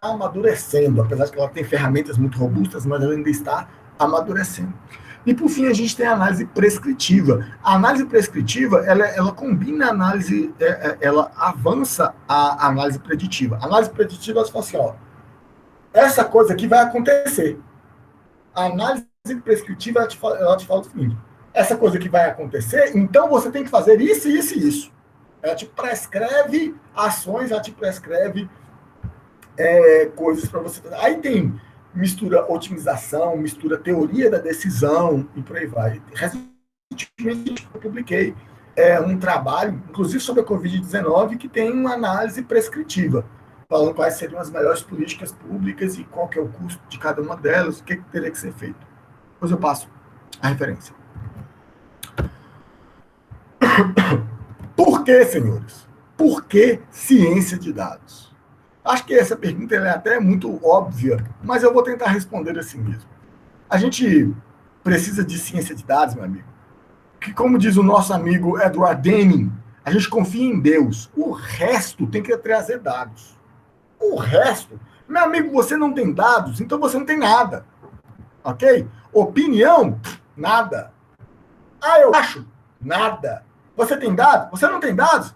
amadurecendo, apesar de que ela tem ferramentas muito robustas, mas ela ainda está amadurecendo. E, por fim, a gente tem a análise prescritiva. A análise prescritiva, ela combina a análise, ela avança a análise preditiva. A análise preditiva, ela fala assim, ó, essa coisa aqui vai acontecer. A análise prescritiva, ela te fala o seguinte, essa coisa que vai acontecer, então você tem que fazer isso, isso e isso. Ela te prescreve ações, ela te prescreve coisas para você fazer. Aí tem mistura otimização, mistura teoria da decisão e por aí vai. Recentemente eu publiquei um trabalho, inclusive sobre a Covid-19, que tem uma análise prescritiva, falando quais seriam as melhores políticas públicas e qual que é o custo de cada uma delas, o que teria que ser feito. Depois eu passo a referência. Por que, senhores? Por que ciência de dados? Acho que essa pergunta é até muito óbvia, mas eu vou tentar responder assim mesmo. A gente precisa de ciência de dados, meu amigo, que, como diz o nosso amigo Edward Deming, a gente confia em Deus. O resto tem que trazer dados. O resto, meu amigo, você não tem dados, então você não tem nada. Ok? Opinião, nada. Ah, eu acho, nada. Você tem dados? Você não tem dados?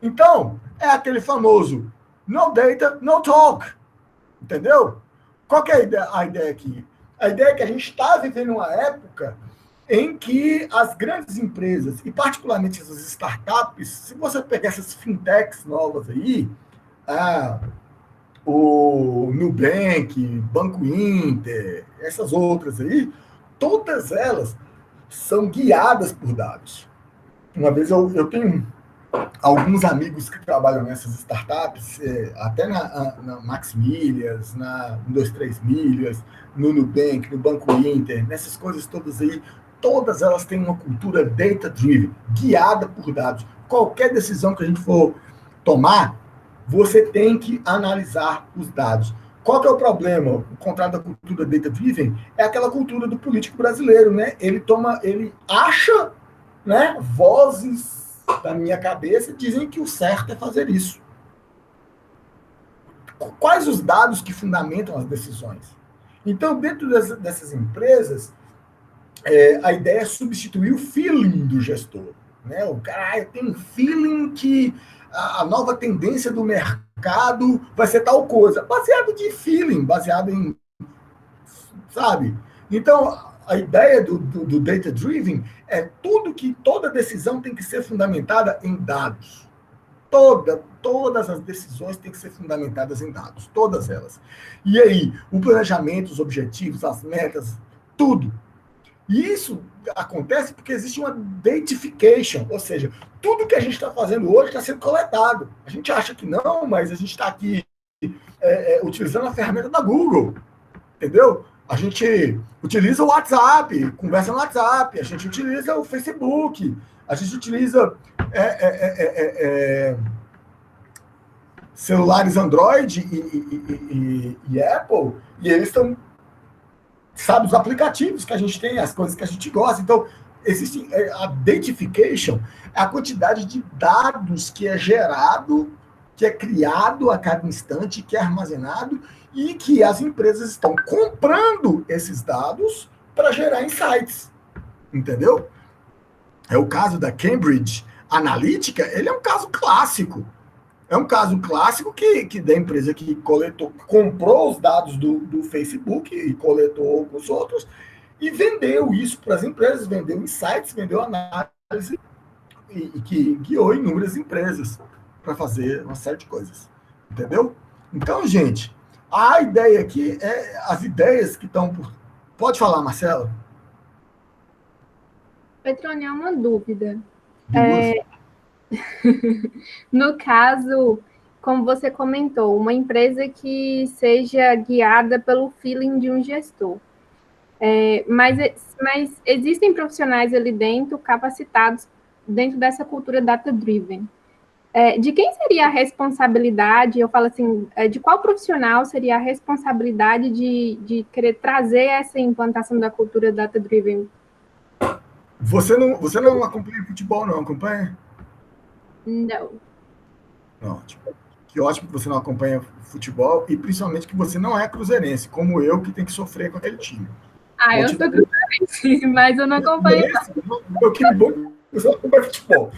Então, é aquele famoso No data, no talk. Entendeu? Qual que é a ideia aqui? A ideia é que a gente está vivendo uma época em que as grandes empresas, e particularmente as startups, se você pegar essas fintechs novas aí, o Nubank, Banco Inter, essas outras aí, todas elas são guiadas por dados. Uma vez eu tenho alguns amigos que trabalham nessas startups, até na Max Milhas, na 123 Milhas, no Nubank, no Banco Inter, nessas coisas todas aí, todas elas têm uma cultura data-driven, guiada por dados. Qualquer decisão que a gente for tomar, você tem que analisar os dados. Qual que é o problema? O contrário da cultura data-driven é aquela cultura do político brasileiro, né? Ele acha, né, vozes da minha cabeça dizem que o certo é fazer isso. Quais os dados que fundamentam as decisões? Então, dentro dessas empresas, a ideia é substituir o feeling do gestor. Né? O cara, eu tenho um feeling que a nova tendência do mercado vai ser tal coisa. Baseado de feeling, baseado em... Sabe? Então, a ideia do data-driven é toda decisão tem que ser fundamentada em dados. Todas as decisões têm que ser fundamentadas em dados, todas elas. E aí, o planejamento, os objetivos, as metas, tudo. E isso acontece porque existe uma datification, ou seja, tudo que a gente está fazendo hoje está sendo coletado. A gente acha que não, mas a gente está aqui utilizando a ferramenta da Google, entendeu? A gente utiliza o WhatsApp, conversa no WhatsApp, a gente utiliza o Facebook, a gente utiliza celulares Android e Apple, e eles estão, sabe, os aplicativos que a gente tem, as coisas que a gente gosta. Então, existe a datification, é a quantidade de dados que é gerado, que é criado a cada instante, que é armazenado, e que as empresas estão comprando esses dados para gerar insights. Entendeu? É o caso da Cambridge Analytica, ele é um caso clássico. É um caso clássico que da empresa que comprou os dados do Facebook e coletou com os outros e vendeu isso para as empresas, vendeu insights, vendeu análise e que guiou inúmeras empresas para fazer uma série de coisas. Entendeu? Então, gente, a ideia aqui é as ideias que estão por... Pode falar, Marcelo? Petrônio, uma dúvida. No caso, como você comentou, uma empresa que seja guiada pelo feeling de um gestor. Mas existem profissionais ali dentro, capacitados dentro dessa cultura data-driven. De quem seria a responsabilidade, eu falo assim, de qual profissional seria a responsabilidade de querer trazer essa implantação da cultura data-driven? Você não acompanha futebol, não acompanha? Não. Ótimo. Que ótimo que você não acompanha futebol e principalmente que você não é cruzeirense, como eu, que tem que sofrer com aquele time. Eu sou cruzeirense, mas eu não acompanho. Meu time bom, você não acompanha futebol.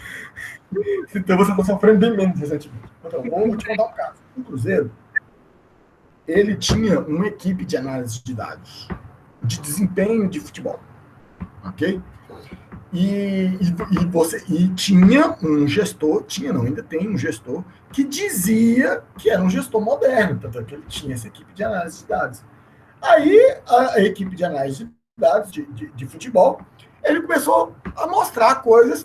Então você está sofrendo bem menos recentemente. Então, vou te contar um caso. O Cruzeiro, ele tinha uma equipe de análise de dados, de desempenho de futebol. Ok? E tinha um gestor, ainda tem um gestor, que dizia que era um gestor moderno, tanto que ele tinha essa equipe de análise de dados. Aí, a equipe de análise de dados de futebol, ele começou a mostrar coisas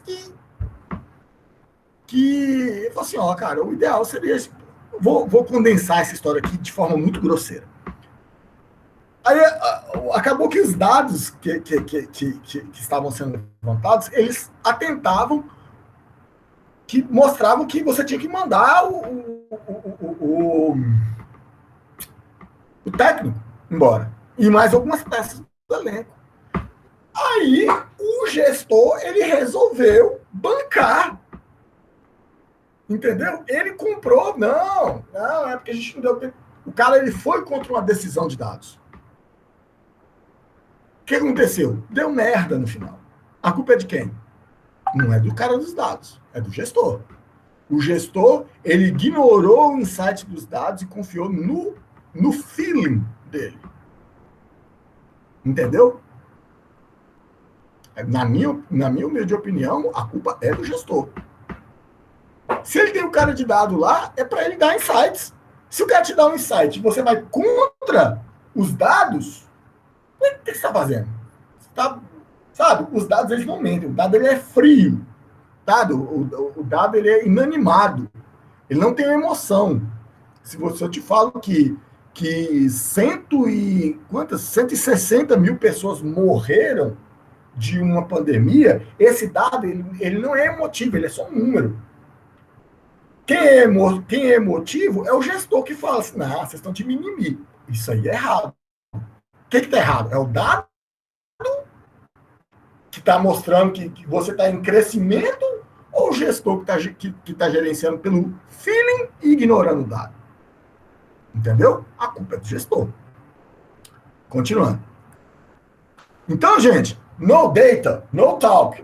que falou assim, ó, cara, o ideal seria... Vou condensar essa história aqui de forma muito grosseira. Aí acabou que os dados que estavam sendo levantados, eles atentavam, que mostravam que você tinha que mandar o técnico embora. E mais algumas peças do elenco. Aí o gestor, ele resolveu bancar. Entendeu? Ele comprou. Não, é porque a gente não deu tempo. O cara, ele foi contra uma decisão de dados. O que aconteceu? Deu merda no final. A culpa é de quem? Não é do cara dos dados, é do gestor. O gestor, ele ignorou o insight dos dados e confiou no feeling dele. Entendeu? Na minha humilde opinião, a culpa é do gestor. Se ele tem um cara de dado lá, é para ele dar insights. Se o cara te dá um insight e você vai contra os dados, o que você está fazendo? Sabe, os dados eles não mentem, o dado ele é frio. O dado ele é inanimado, ele não tem emoção. Se eu te falo que 160 mil pessoas morreram de uma pandemia, esse dado ele não é emotivo, ele é só um número. Quem é emotivo é o gestor que fala assim, não, vocês estão de mimimi. Isso aí é errado. O que está errado? É o dado que está mostrando que você está em crescimento ou o gestor que tá gerenciando pelo feeling e ignorando o dado? Entendeu? A culpa é do gestor. Continuando. Então, gente, no data, no talk.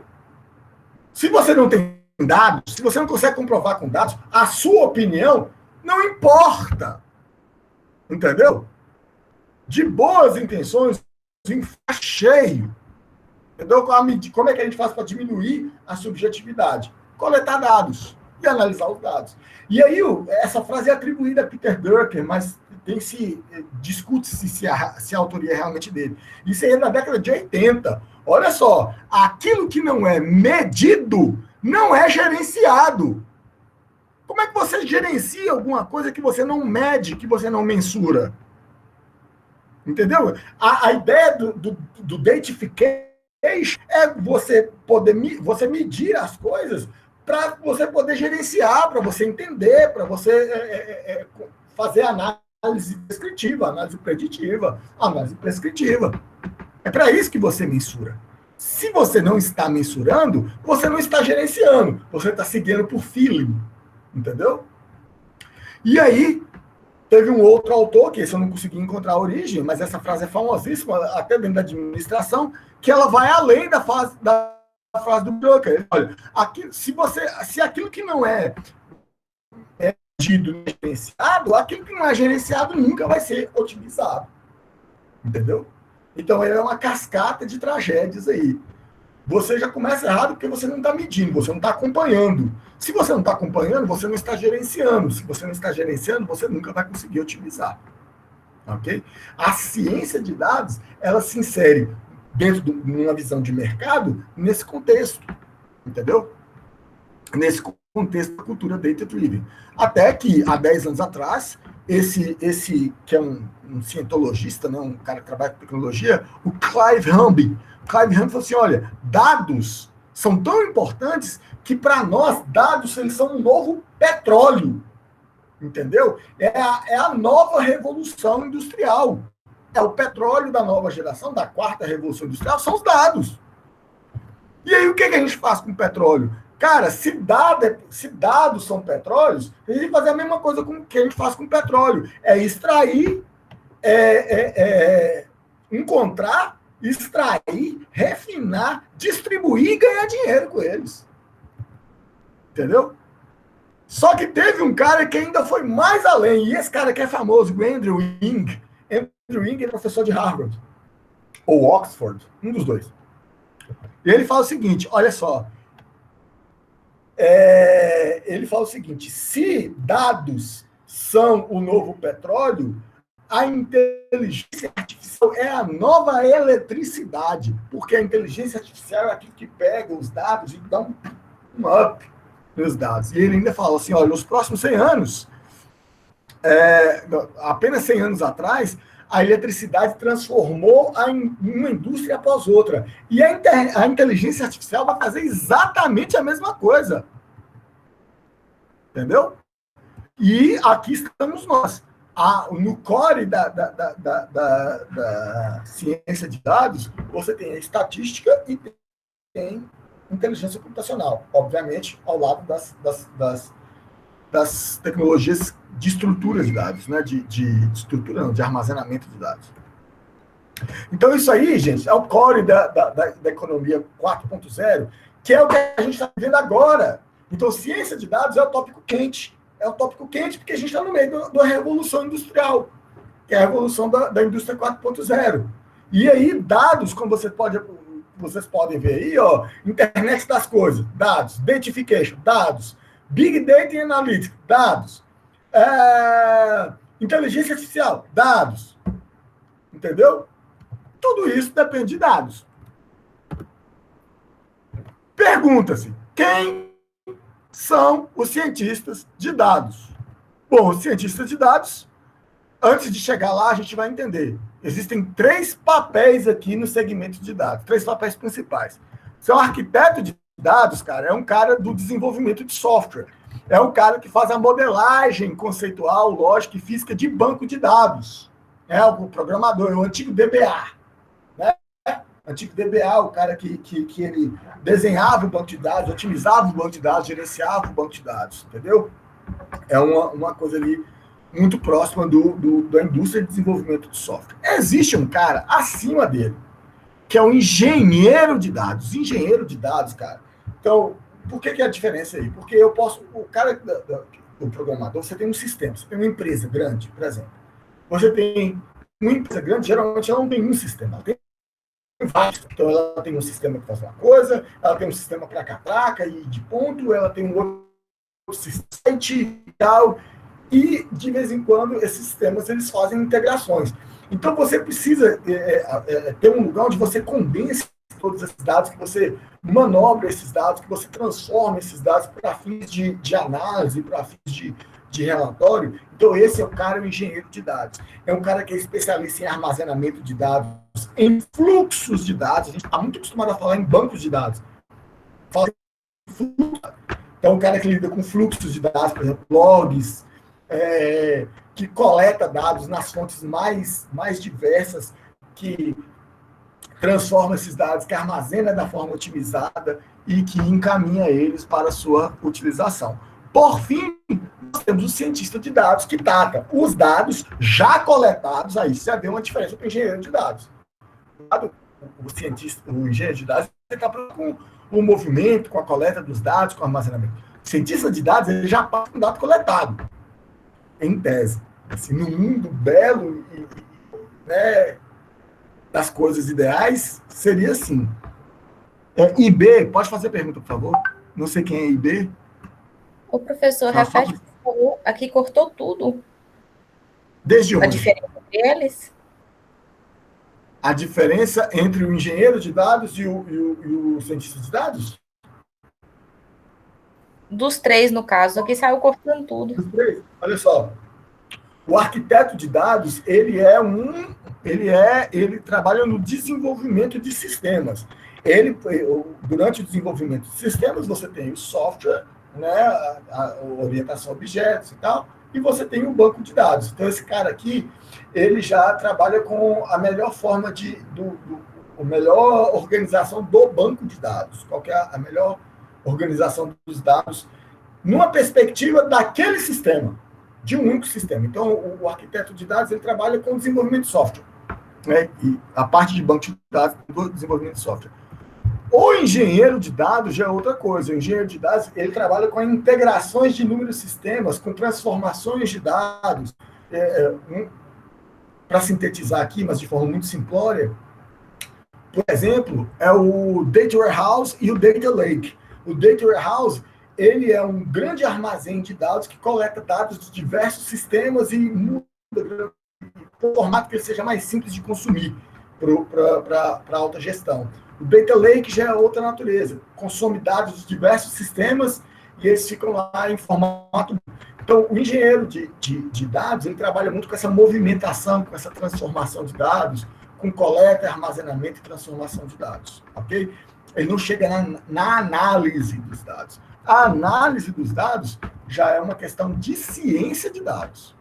Se você não tem dados, se você não consegue comprovar com dados, a sua opinião não importa. Entendeu? De boas intenções, cheio. Entendeu? Como é que a gente faz para diminuir a subjetividade? Coletar dados e analisar os dados. E aí, essa frase é atribuída a Peter Drucker, mas discute-se se a autoria é realmente dele. Isso aí é na década de 80. Olha só, aquilo que não é medido não é gerenciado. Como é que você gerencia alguma coisa que você não mede, que você não mensura? Entendeu? A ideia do datification é você medir as coisas para você poder gerenciar, para você entender, para você fazer análise descritiva, análise preditiva, análise prescritiva. É para isso que você mensura. Se você não está mensurando, você não está gerenciando, você está seguindo por feeling, entendeu? E aí, teve um outro autor, que esse eu não consegui encontrar a origem, mas essa frase é famosíssima, até dentro da administração, que ela vai além da frase do Drucker. Olha, se aquilo que não é medido, gerenciado, aquilo que não é gerenciado nunca vai ser otimizado. Entendeu? Então, é uma cascata de tragédias aí. Você já começa errado porque você não está medindo, você não está acompanhando. Se você não está acompanhando, você não está gerenciando. Se você não está gerenciando, você nunca vai conseguir otimizar. Ok? A ciência de dados, ela se insere dentro de uma visão de mercado nesse contexto. Entendeu? Nesse contexto da cultura data-driven. Até que, há 10 anos atrás, esse que é um cientologista, né, um cara que trabalha com tecnologia, o Clive Humby falou assim, olha, dados são tão importantes que, para nós, dados eles são um novo petróleo. Entendeu? É a nova revolução industrial. É o petróleo da nova geração, da quarta revolução industrial, são os dados. E aí, o que a gente faz com o petróleo? Cara, se dados são petróleos, a gente vai fazer a mesma coisa que a gente faz com o petróleo. É extrair, encontrar, extrair, refinar, distribuir e ganhar dinheiro com eles. Entendeu? Só que teve um cara que ainda foi mais além, e esse cara que é famoso, o Andrew Ng. Andrew Ng é professor de Harvard, ou Oxford, um dos dois. E ele fala o seguinte, olha só, ele fala o seguinte, se dados são o novo petróleo, a inteligência artificial é a nova eletricidade, porque a inteligência artificial é aquilo que pega os dados e dá um up nos dados. E ele ainda fala assim, olha, nos próximos 100 anos, apenas 100 anos atrás, a eletricidade transformou uma indústria após outra. E a inteligência artificial vai fazer exatamente a mesma coisa. Entendeu? E aqui estamos nós. No core da ciência de dados, você tem a estatística e tem inteligência computacional. Obviamente, ao lado das tecnologias de estrutura de dados, né? de estrutura, não, de armazenamento de dados. Então, isso aí, gente, é o core da economia 4.0, que é o que a gente está vivendo agora. Então, ciência de dados é o tópico quente. É o tópico quente porque a gente está no meio da revolução industrial, que é a revolução da indústria 4.0. E aí, dados, como vocês podem ver aí, ó, internet das coisas, dados, identification, dados, big data e analytics, dados, inteligência artificial, dados, entendeu? Tudo isso depende de dados. Pergunta-se, quem são os cientistas de dados? Bom, os cientistas de dados, antes de chegar lá, a gente vai entender. Existem 3 papéis aqui no segmento de dados, 3 papéis principais. Ser um arquiteto de dados, cara, é um cara do desenvolvimento de software. É um cara que faz a modelagem conceitual, lógica e física de banco de dados. É o programador, é o antigo DBA. Né? Antigo DBA, o cara que ele desenhava o banco de dados, otimizava o banco de dados, gerenciava o banco de dados, entendeu? É uma coisa ali muito próxima da indústria de desenvolvimento de software. Existe um cara acima dele, que é o engenheiro de dados. Engenheiro de dados, cara. Então, por que é a diferença aí? Porque o cara do programador, você tem um sistema, você tem uma empresa grande, por exemplo. Você tem uma empresa grande, geralmente ela não tem um sistema, ela tem vários. Então, ela tem um sistema que faz uma coisa, ela tem um sistema para catraca e de ponto, ela tem um outro sistema e tal. E, de vez em quando, esses sistemas eles fazem integrações. Então, você precisa ter um lugar onde você condense todos esses dados, que você manobra esses dados, que você transforma esses dados para fins de análise, para fins de relatório. Então, esse é o cara, o engenheiro de dados. É um cara que é especialista em armazenamento de dados, em fluxos de dados. A gente está muito acostumado a falar em bancos de dados. Fala em fluxo. Então, um cara que lida com fluxos de dados, por exemplo, logs, que coleta dados nas fontes mais diversas, que transforma esses dados, que armazena da forma otimizada e que encaminha eles para a sua utilização. Por fim, nós temos o cientista de dados que trata os dados já coletados, aí você vê uma diferença para o engenheiro de dados. O engenheiro de dados está com o movimento, com a coleta dos dados, com o armazenamento. O cientista de dados ele já passa com o dado coletado, em tese. Assim, no mundo belo né, das coisas ideais, seria assim. IB, pode fazer pergunta, por favor? Não sei quem é IB. O professor, repete, por favor. Aqui cortou tudo. Desde onde? A diferença deles? A diferença entre o engenheiro de dados e o cientista de dados? Dos 3, no caso. Aqui saiu cortando tudo. Dos 3? Olha só. O arquiteto de dados, ele trabalha no desenvolvimento de sistemas. Durante o desenvolvimento de sistemas, você tem o software, né, a orientação a objetos e tal, e você tem o banco de dados. Então, esse cara aqui, ele já trabalha com a melhor forma a melhor organização do banco de dados. Qual que é a melhor organização dos dados numa perspectiva daquele sistema, de um único sistema. Então, o arquiteto de dados, ele trabalha com desenvolvimento de software, né? E a parte de banco de dados do desenvolvimento de software. O engenheiro de dados já é outra coisa. O engenheiro de dados, ele trabalha com integrações de inúmeros sistemas, com transformações de dados. Para sintetizar aqui, mas de forma muito simplória, por exemplo, é o Data Warehouse e o Data Lake. O Data Warehouse, ele é um grande armazém de dados que coleta dados de diversos sistemas e muda para o formato que ele seja mais simples de consumir para a alta gestão. O Data Lake já é outra natureza, consome dados de diversos sistemas e eles ficam lá em formato. Então, o engenheiro de dados, ele trabalha muito com essa movimentação, com essa transformação de dados, com coleta, armazenamento e transformação de dados, ok? Ele não chega na análise dos dados. A análise dos dados já é uma questão de ciência de dados,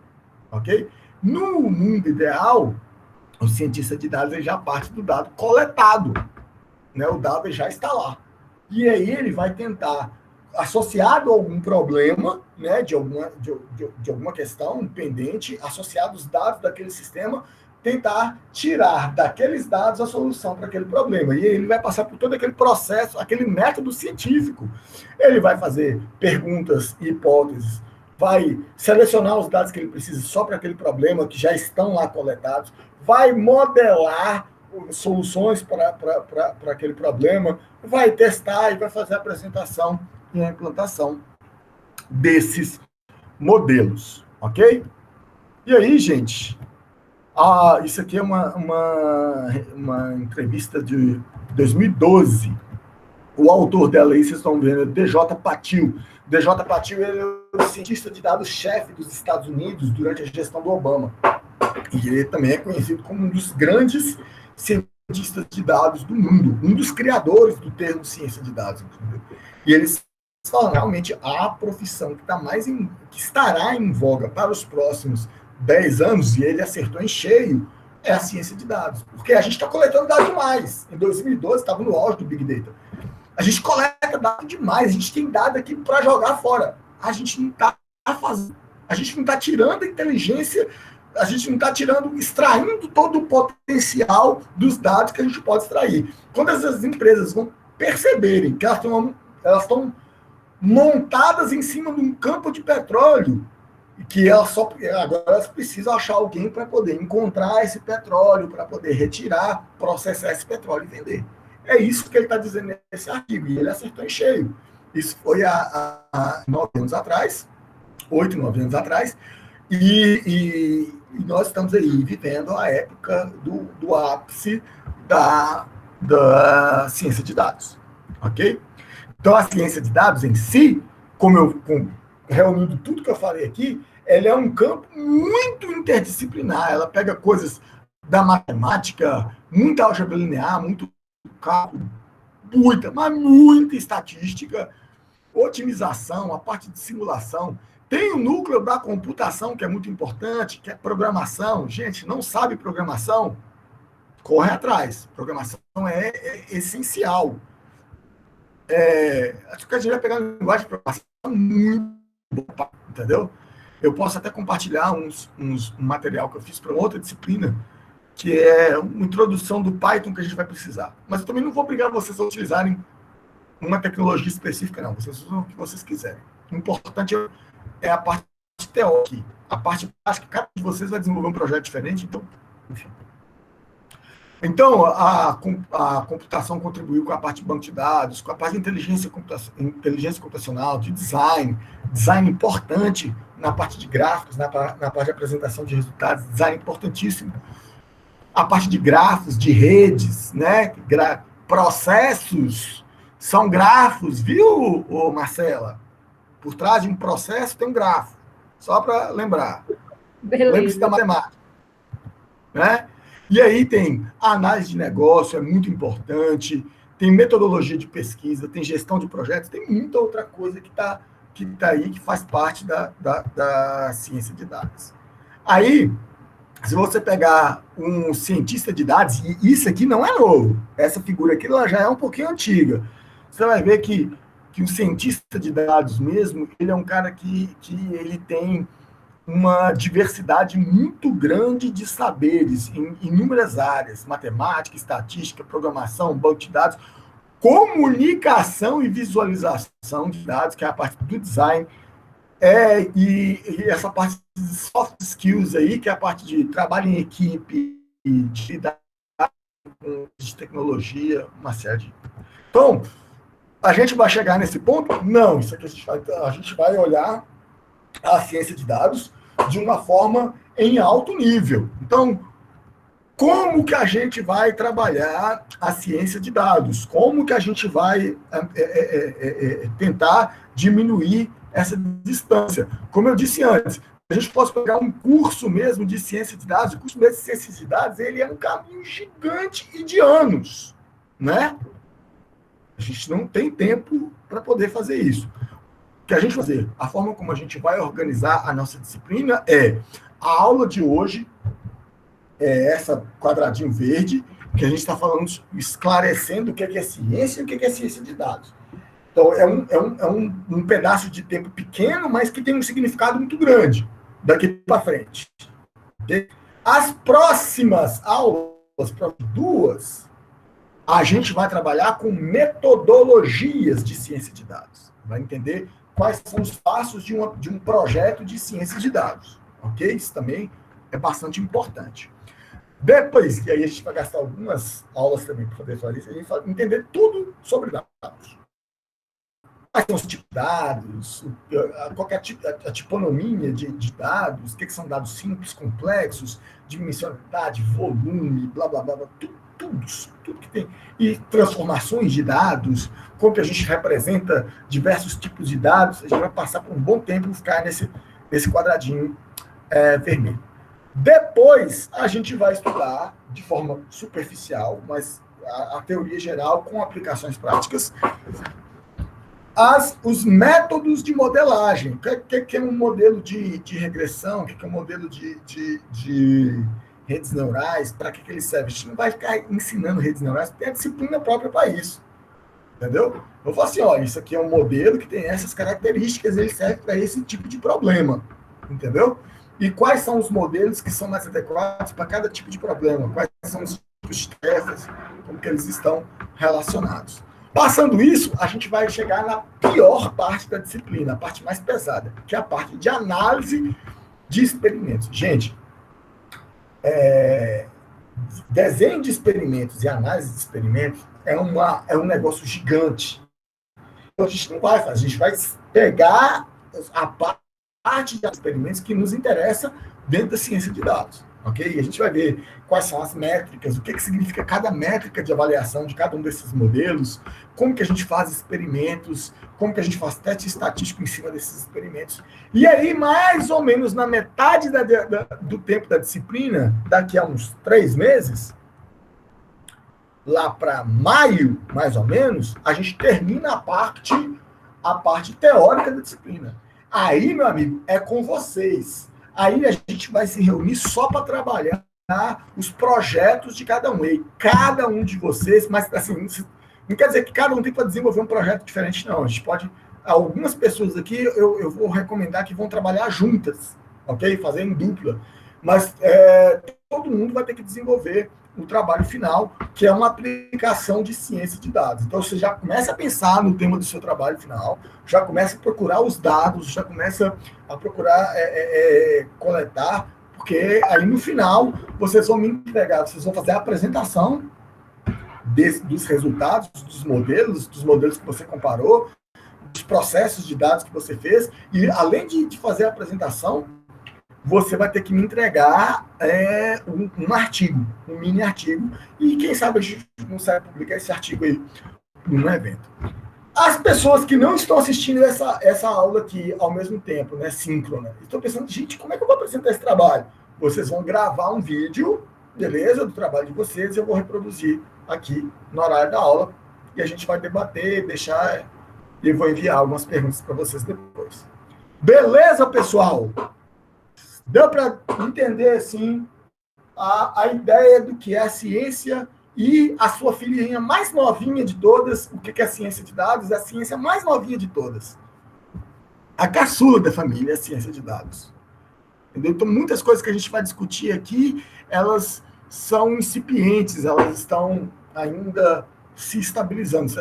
ok? No mundo ideal, o cientista de dados ele já parte do dado coletado, né? O dado já está lá. E aí ele vai tentar, associado a algum problema, né, de alguma questão pendente, associado aos dados daquele sistema, tentar tirar daqueles dados a solução para aquele problema. E ele vai passar por todo aquele processo, aquele método científico. Ele vai fazer perguntas e hipóteses, vai selecionar os dados que ele precisa só para aquele problema, que já estão lá coletados, vai modelar soluções para aquele problema, vai testar e vai fazer a apresentação e a implantação desses modelos, ok? E aí, gente, isso aqui é uma entrevista de 2012. O autor dela aí, vocês estão vendo, é DJ Patil. DJ Patil, ele é o cientista de dados-chefe dos Estados Unidos durante a gestão do Obama. E ele também é conhecido como um dos grandes cientistas de dados do mundo, um dos criadores do termo ciência de dados. Entendeu? E eles falam realmente a profissão que estará em voga para os próximos 10 anos, e ele acertou em cheio, é a ciência de dados. Porque a gente está coletando dados demais. Em 2012, estava no auge do Big Data. A gente coleta dados demais, a gente tem dado aqui para jogar fora. A gente não está fazendo. A gente não está tirando a inteligência, a gente não está extraindo todo o potencial dos dados que a gente pode extrair. Quando essas empresas vão perceberem que elas estão montadas em cima de um campo de petróleo, e que agora elas precisam achar alguém para poder encontrar esse petróleo, para poder retirar, processar esse petróleo e vender. É isso que ele está dizendo nesse artigo, e ele acertou em cheio. Isso foi há 9 anos atrás, 8, 9 anos atrás, e nós estamos aí vivendo a época do ápice da ciência de dados, ok? Então, a ciência de dados em si, reunindo tudo que eu falei aqui, ela é um campo muito interdisciplinar. Ela pega coisas da matemática, muita álgebra linear, muito cálculo, muita estatística, otimização, a parte de simulação. Tem o núcleo da computação, que é muito importante, que é programação. Gente, não sabe programação? Corre atrás. Programação é essencial. Acho que a gente vai pegar a linguagem de programação muito boa, entendeu? Eu posso até compartilhar um material que eu fiz para outra disciplina, que é uma introdução do Python que a gente vai precisar. Mas eu também não vou obrigar vocês a utilizarem uma tecnologia específica, não. Vocês usam o que vocês quiserem. O importante é a parte teórica. A parte prática, cada um de vocês vai desenvolver um projeto diferente, então, enfim. Então, a computação contribuiu com a parte de banco de dados, com a parte de inteligência computacional, de design importante na parte de gráficos, na parte de apresentação de resultados, design importantíssimo. A parte de grafos, de redes, né? Processos são grafos, viu, Marcela? Por trás de um processo tem um grafo, só para lembrar. Lembre-se da matemática, né? E aí tem a análise de negócio, é muito importante, tem metodologia de pesquisa, tem gestão de projetos, tem muita outra coisa que tá aí, que faz parte da ciência de dados. Aí, se você pegar um cientista de dados, e isso aqui não é novo, essa figura aqui ela já é um pouquinho antiga, você vai ver que o cientista de dados mesmo, ele é um cara que ele tem uma diversidade muito grande de saberes em inúmeras áreas, matemática, estatística, programação, banco de dados, comunicação e visualização de dados, que é a parte do design, e essa parte de soft skills aí, que é a parte de trabalho em equipe, de tecnologia, uma série de... Então, a gente vai chegar nesse ponto? Não, isso aqui a gente vai olhar a ciência de dados de uma forma em alto nível. Então, como que a gente vai trabalhar a ciência de dados? Como que a gente vai tentar diminuir essa distância? Como eu disse antes, a gente pode pegar um curso mesmo de ciência de dados. O curso mesmo de ciência de dados, ele é um caminho gigante e de anos, né? A gente não tem tempo para poder fazer isso. O que a gente vai fazer, a forma como a gente vai organizar a nossa disciplina a aula de hoje, essa quadradinho verde, que a gente está falando, esclarecendo o que é ciência e o que é ciência de dados. Então, é um pedaço de tempo pequeno, mas que tem um significado muito grande daqui para frente. Okay? As próximas aulas, duas, a gente vai trabalhar com metodologias de ciência de dados. Vai entender quais são os passos de um projeto de ciência de dados. Ok? Isso também é bastante importante. Depois, e aí a gente vai gastar algumas aulas também para poder fazer isso, a gente vai entender tudo sobre dados. Quais são os tipos de dados, qual é a tiponomia de dados, o que são dados simples, complexos, dimensionalidade, volume, blá, blá, blá, blá, tudo que tem. E transformações de dados, como que a gente representa diversos tipos de dados, a gente vai passar por um bom tempo ficar nesse quadradinho vermelho. Depois, a gente vai estudar de forma superficial, mas a teoria geral com aplicações práticas, os métodos de modelagem. O que é um modelo de regressão? O que é um modelo de redes neurais? Para que ele serve? A gente não vai ficar ensinando redes neurais, tem a disciplina própria para isso. Entendeu? Eu vou assim, olha, isso aqui é um modelo que tem essas características, ele serve para esse tipo de problema. Entendeu? E quais são os modelos que são mais adequados para cada tipo de problema? Quais são os tipos de testes, como que eles estão relacionados? Passando isso, a gente vai chegar na pior parte da disciplina, a parte mais pesada, que é a parte de análise de experimentos. Gente, desenho de experimentos e análise de experimentos é um negócio gigante. Então, a gente não vai fazer, a gente vai pegar a parte de experimentos que nos interessa dentro da ciência de dados, ok? E a gente vai ver quais são as métricas, o que significa cada métrica de avaliação de cada um desses modelos, como que a gente faz experimentos, como que a gente faz teste estatístico em cima desses experimentos. E aí, mais ou menos na metade do tempo da disciplina, daqui a uns 3 meses, lá para maio, mais ou menos, a gente termina a parte teórica da disciplina. Aí, meu amigo, é com vocês. Aí a gente vai se reunir só para trabalhar os projetos de cada um. E cada um de vocês, mas assim, não quer dizer que cada um tem para desenvolver um projeto diferente, não. A gente pode. Algumas pessoas aqui eu vou recomendar que vão trabalhar juntas, ok? Fazer em dupla. Mas todo mundo vai ter que desenvolver o trabalho final, que é uma aplicação de ciência de dados. Então, você já começa a pensar no tema do seu trabalho final, já começa a procurar os dados, já começa a procurar coletar, porque aí no final vocês vão me entregar, vocês vão fazer a apresentação dos resultados, dos modelos que você comparou, dos processos de dados que você fez, e além de fazer a apresentação, você vai ter que me entregar um artigo, um mini artigo, e quem sabe a gente consegue publicar esse artigo aí num evento. As pessoas que não estão assistindo essa aula aqui ao mesmo tempo, né, síncrona, estão pensando, gente, como é que eu vou apresentar esse trabalho? Vocês vão gravar um vídeo, beleza, do trabalho de vocês, e eu vou reproduzir aqui no horário da aula, e a gente vai debater, e vou enviar algumas perguntas para vocês depois. Beleza, pessoal? Deu para entender, assim, a ideia do que é a ciência e a sua filhinha mais novinha de todas, o que é a ciência de dados, é a ciência mais novinha de todas. A caçula da família é a ciência de dados. Entendeu? Então, muitas coisas que a gente vai discutir aqui, elas são incipientes, elas estão ainda se estabilizando.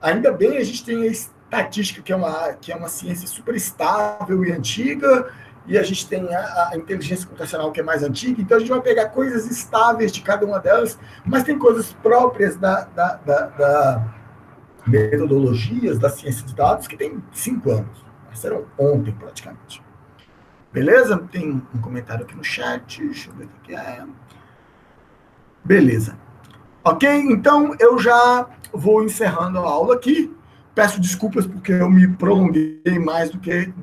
Ainda bem a gente tem a estatística, que é uma ciência super estável e antiga, e a gente tem a inteligência computacional, que é mais antiga, então a gente vai pegar coisas estáveis de cada uma delas, mas tem coisas próprias da metodologias da ciência de dados que tem 5 anos. Nasceram ontem, praticamente. Beleza? Tem um comentário aqui no chat, deixa eu ver o que é. Beleza. Ok? Então, eu já vou encerrando a aula aqui. Peço desculpas porque eu me prolonguei mais do que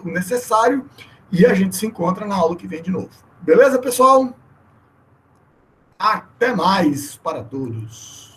o necessário, e a gente se encontra na aula que vem de novo. Beleza, pessoal? Até mais para todos.